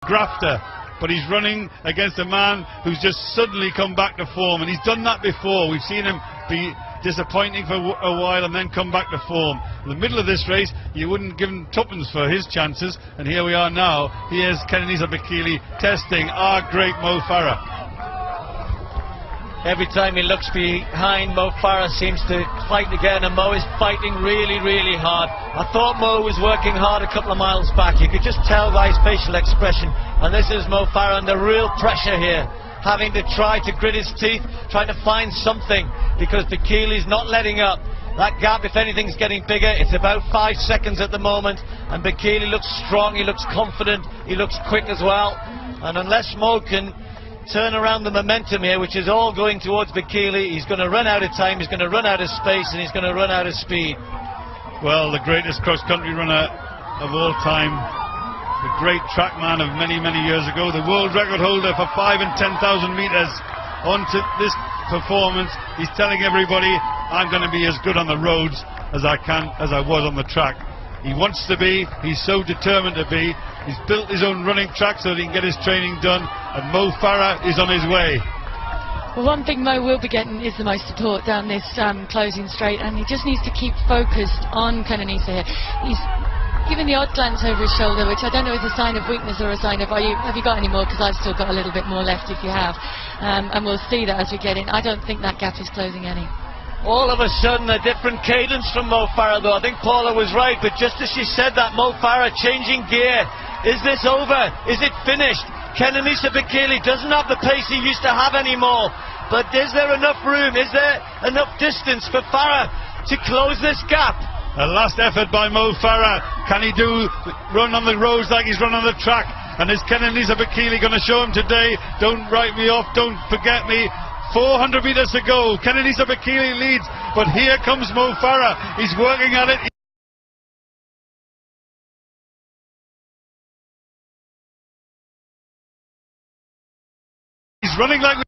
grafter, but he's running against a man who's just suddenly come back to form, and he's done that before. We've seen him be disappointing for a while and then come back to form. In the middle of this race, you wouldn't give him tuppence for his chances, and here we are now. Here's Kenenisa testing our great Mo Farah. Every time he looks behind, Mo Farah seems to fight again, and Mo is fighting really, really hard. I thought Mo was working hard a couple of miles back. You could just tell by his facial expression. And this is Mo Farah under real pressure here, having to try to grit his teeth, trying to find something, because Bekele's not letting up. That gap, if anything's getting bigger, it's about 5 seconds at the moment, and Bekele looks strong, he looks confident, he looks quick as well. And unless Mo can turn around the momentum here, which is all going towards Bekele, he's going to run out of time, he's going to run out of space, and he's going to run out of speed. Well, the greatest cross-country runner of all time, the great track man of many, many years ago, the world record holder for 5,000 and 10,000 metres, onto this performance. He's telling everybody, I'm going to be as good on the roads as I was on the track. He wants to be, he's so determined to be. He's built his own running track so that he can get his training done, and Mo Farah is on his way. Well, one thing Mo will be getting is the most support down this closing straight, and he just needs to keep focused on Kenenisa here. He's giving the odd glance over his shoulder, which I don't know is a sign of weakness or a sign of, have you got any more? Because I've still got a little bit more left if you have. And we'll see that as we get in. I don't think that gap is closing any. All of a sudden, a different cadence from Mo Farah, though. I think Paula was right, but just as she said that, Mo Farah changing gear. Is this over? Is it finished? Kenenisa doesn't have the pace he used to have anymore. But is there enough room? Is there enough distance for Farah to close this gap? A last effort by Mo Farah. Can he run on the roads like he's run on the track? And is Kenenisa going to show him today? Don't write me off, don't forget me. 400 metres to go. Kenenisa leads, but here comes Mo Farah. He's working at it. He's running like...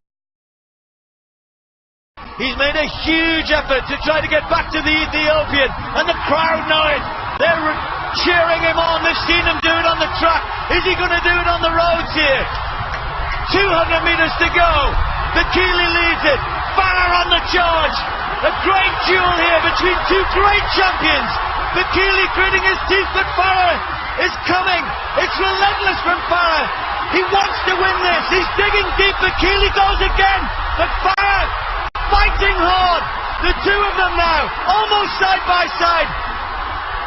He's made a huge effort to try to get back to the Ethiopian, and the crowd know it. They're cheering him on. They've seen him do it on the track. Is he going to do it on the roads here? 200 metres to go. Bekele leads it. Farah on the charge. A great duel here between two great champions. Bekele gritting his teeth, but Farah is coming. It's relentless from Farah. He wants to win this. He's digging deep. Bekele goes again, but Farah fighting hard. The two of them now, almost side by side.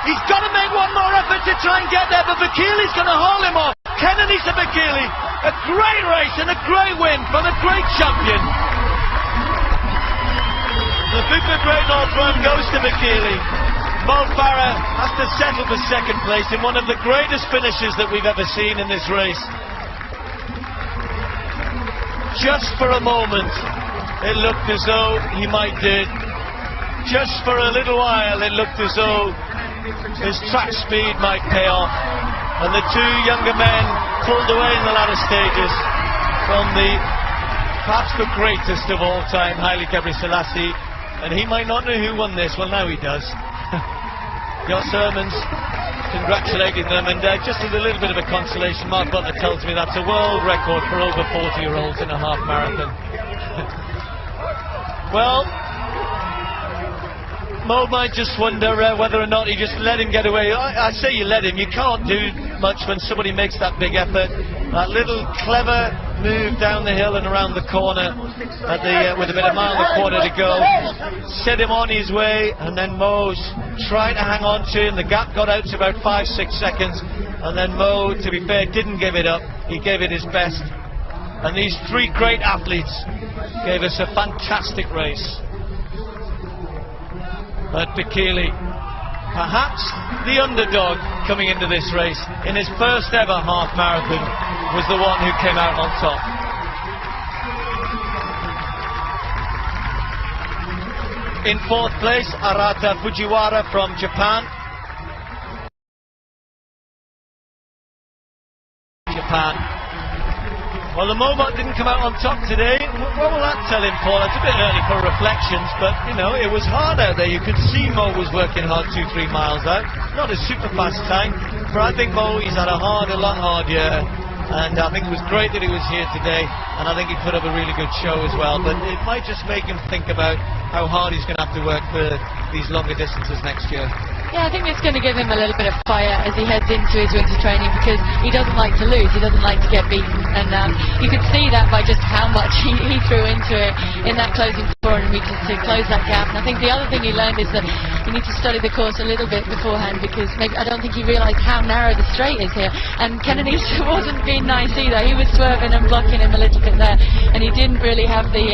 He's got to make one more effort to try and get there, but Bekele's going to hold him off. Kenenisa Bekele, a great race and a great win from a great champion. The Bupa Great North Run goes to Bekele. Mo Farah has to settle for second place in one of the greatest finishes that we've ever seen in this race. Just for a moment, it looked as though he might do it. Just for a little while, it looked as though his track speed might pay off. And the two younger men pulled away in the latter stages from perhaps the greatest of all time, Haile Gebrselassie. And he might not know who won this. Well, now he does. Your sermons congratulating them, and just as a little bit of a consolation, Mark Butler tells me that's a world record for over 40-year-olds in a half marathon. Well, Mo might just wonder whether or not he just let him get away. I say you let him. You can't do much when somebody makes that big effort. That little clever move down the hill and around the corner with about 1.25 miles to go set him on his way, and then Mo's trying to hang on to him. The gap got out to about 5-6 seconds, and then Mo, to be fair, didn't give it up. He gave it his best. And these three great athletes gave us a fantastic race. But Bekele, perhaps the underdog coming into this race, in his first ever half marathon, was the one who came out on top. In fourth place, Arata Fujiwara from Japan. Well, the Momot didn't come out on top today. What will that tell him, Paul? It's a bit early for reflections, but, you know, it was hard out there. You could see Mo was working hard 2-3 miles out. Not a super fast time, but I think Mo, he's had a long, hard year. and I think it was great that he was here today, and I think he put up a really good show as well. But it might just make him think about how hard he's going to have to work for these longer distances next year. Yeah, I think it's going to give him a little bit of fire as he heads into his winter training, because he doesn't like to lose, he doesn't like to get beaten, and you could see that by just how much he threw into it in that closing 400 metres to close that gap. And I think the other thing he learned is that you need to study the course a little bit beforehand, because maybe I don't think he realised how narrow the straight is here, and Kenenisa wasn't being nice either. He was swerving and blocking him a little bit there, and he didn't really have the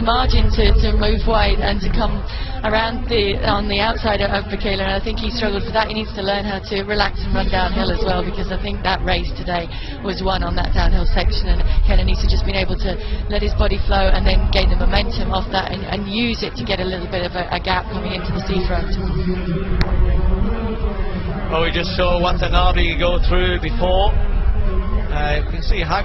margin to move wide and to come around on the outside of Bekele, and I think he struggled for that. He needs to learn how to relax and run downhill as well, because I think that race today was won on that downhill section, and Kenenisa just been able to let his body flow and then gain the momentum off that and use it to get a little bit of a gap coming into the seafront. Oh, we just saw Watanabe go through before. You can see how